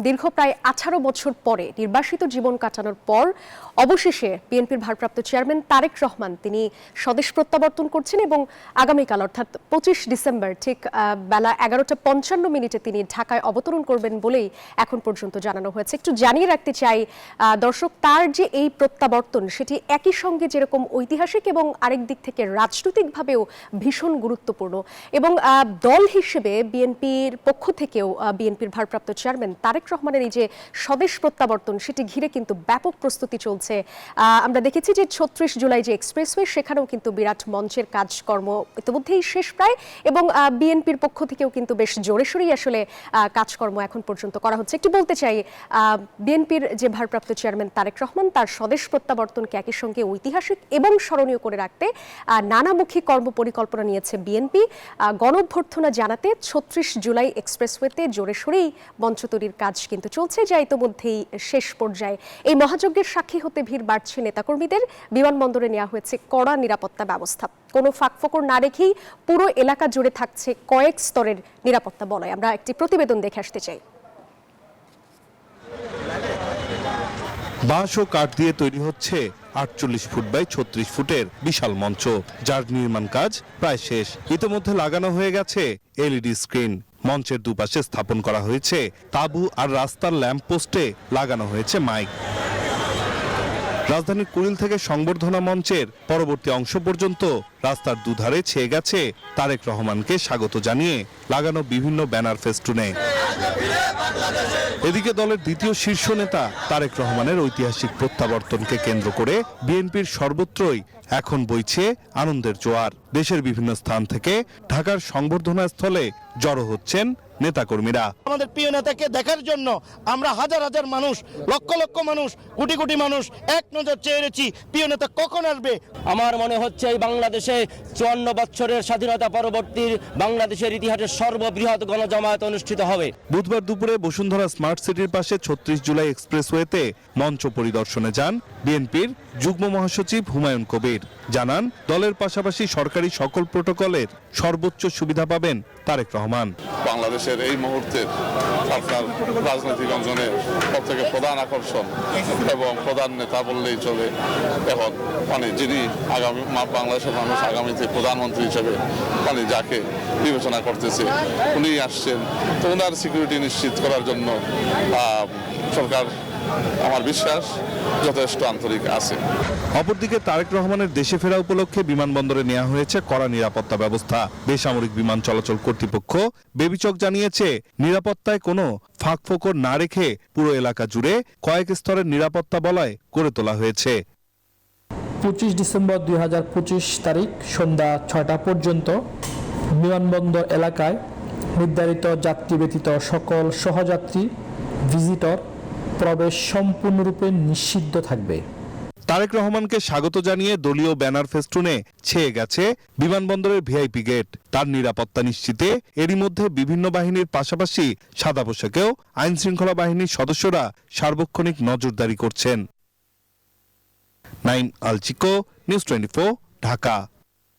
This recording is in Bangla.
দীর্ঘ প্রায় 18 বছর পরে নির্বাসিত জীবন কাটানোর পর অবশেষে বিএনপির ভারপ্রাপ্ত চেয়ারম্যান তারেক রহমান তিনি স্বদেশ প্রত্যাবর্তন করছেন এবং আগামীকাল অর্থাৎ 25 ডিসেম্বর ঠিক বেলা 11:55 তিনি ঢাকায় অবতরণ করবেন বলেই এখন পর্যন্ত জানানো হয়েছে। একটু জানিয়ে রাখতে চাই দর্শক, তার যে এই প্রত্যাবর্তন সেটি একই সঙ্গে যেরকম ঐতিহাসিক এবং আরেক দিক থেকে রাজনৈতিকভাবেও ভীষণ গুরুত্বপূর্ণ এবং দল হিসেবে বিএনপির পক্ষ থেকেও বিএনপির ভারপ্রাপ্ত চেয়ারম্যান তারেক রহমানের এই যে স্বদেশ প্রত্যাবর্তন সেটি ঘিরে কিন্তু ব্যাপক প্রস্তুতি চলছে। আমরা দেখেছি যে 36 জুলাই যে এক্সপ্রেসওয়ে সেখানেও কিন্তু বিরাট মঞ্চের কাজকর্ম ইতিমধ্যেই শেষ প্রায় এবং বিএনপির পক্ষ থেকেও কিন্তু বেশ জোরে সোরেই আসলে কাজকর্ম এখন পর্যন্ত করা হচ্ছে। একটু বলতে চাই বিএনপির যে ভারপ্রাপ্ত চেয়ারম্যান তারেক রহমান তার স্বদেশ প্রত্যাবর্তনকে একই সঙ্গে ঐতিহাসিক এবং স্মরণীয় করে রাখতে নানামুখী কর্মপরিকল্পনা নিয়েছে বিএনপি। গণঅভ্যর্থনা জানাতে 36 জুলাই এক্সপ্রেসওয়েতে জোরে সোরেই মঞ্চ তৈরির কাজ কিন্তু চলছে, যা ইতিমধ্যেই শেষ পর্যায়ে। এই মহাযজ্ঞের সাক্ষী হতে ভিড় বাড়ছে নেতাকর্মীদের। বিমানবন্দরে নেওয়া হয়েছে কড়া নিরাপত্তা ব্যবস্থা। কোনো ফাঁকফোকর না রেখেই পুরো এলাকা জুড়ে থাকছে কয়েক স্তরের নিরাপত্তা বলয়। আমরা একটি প্রতিবেদন দেখে আসতে চাই। বাঁশ ও কাঠ দিয়ে তৈরি হচ্ছে 48 ফুট বাই 36 ফুটের বিশাল মঞ্চ, যার নির্মাণ কাজ প্রায় শেষ। ইতিমধ্যে লাগানো হয়ে গেছে এলইডি স্ক্রিন। মঞ্চের দুপাশে স্থাপন করা হয়েছে তাঁবু আর রাস্তার ল্যাম্প পোস্টে লাগানো হয়েছে মাইক। রাজধানীর কুড়িল থেকে সংবর্ধনা মঞ্চের পরবর্তী অংশ পর্যন্ত রাস্তার দুধারে ছেয়ে গেছে তারেক রহমানকে স্বাগত জানিয়ে লাগানো বিভিন্ন ব্যানার ফেস্টুনে। এদিকে দলের দ্বিতীয় শীর্ষ নেতা তারেক রহমানের ঐতিহাসিক প্রত্যাবর্তনকে কেন্দ্র করে বিএনপির সর্বত্রই এখন বইছে আনন্দের জোয়ার। দেশের বিভিন্ন স্থান থেকে ঢাকার সংবর্ধনা স্থলে জড়ো হচ্ছেন নেতাকর্মীরা। আমাদের প্রিয় নেতাকে দেখার জন্য আমরা হাজার হাজার মানুষ, লক্ষ লক্ষ মানুষ, কোটি কোটি মানুষ এক নজর চেয়ে রয়েছি প্রিয় নেতা কখন আসবে। আমার মনে হচ্ছে এই বাংলাদেশে 54 বছরের স্বাধীনতা পরবর্তী বাংলাদেশের ইতিহাসের সর্ববৃহৎ গণজামায়াত অনুষ্ঠিত হবে। বুধবার দুপুরে বসুন্ধরা স্মার্ট সিটির পাশে 36 জুলাই এক্সপ্রেসওয়েতে মঞ্চ পরিদর্শনে যান বিএনপির যুগ্ম মহাসচিব হুমায়ুন কবির। জানান, দলের পাশাপাশি সরকারি সকল প্রটোকলের সর্বোচ্চ সুবিধা পাবেন তারেক রহমান। বাংলাদেশের এই মুহূর্তের আপনার রাজনৈতিক অঙ্গনের সবথেকে প্রধান আকর্ষণ এবং প্রধান নেতা বললেই চলে এখন যিনি আগামী বাংলাদেশের মানুষ আগামীতে প্রধানমন্ত্রী হিসেবে যাকে বিবেচনা করতেছে উনি আসছেন। তো ওনার সিকিউরিটি নিশ্চিত করার জন্য সরকার আমার বিশ্বাস যথেষ্ট আন্তরিক আছে। অপরদিকে তারেক রহমানের দেশে ফেরা উপলক্ষে বিমানবন্দরে নেওয়া হয়েছে কড়া নিরাপত্তা ব্যবস্থা। বেসামরিক বিমান চলাচল কর্তৃপক্ষ বেবিচক জানিয়েছে, নিরাপত্তায় কোনো ফাঁকফোকর না রেখে পুরো এলাকা জুড়ে কয়েক স্তরের নিরাপত্তা বলয় গড়ে তোলা হয়েছে। 25 ডিসেম্বর 2025 তারিখ সন্ধ্যা 6টা পর্যন্ত বিমানবন্দর এলাকায় নির্ধারিত যাত্রী ব্যতীত সকল সহযাত্রী ভিজিটর প্রবেশ সম্পূর্ণরূপে নিষিদ্ধ থাকবে। তারেক রহমানকে স্বাগত জানিয়ে দলীয় ব্যানার ফেস্টুনে ছেয়ে গেছে বিমানবন্দরের ভিআইপি গেট। তার নিরাপত্তা নিশ্চিতে এরই মধ্যে বিভিন্ন বাহিনীর পাশাপাশি সাদা পোশাকেও আইন শৃঙ্খলা বাহিনীর সদস্যরা সার্বক্ষণিক নজরদারি করছেন। নাইম আল চিকো, নিউজ 24, ঢাকা।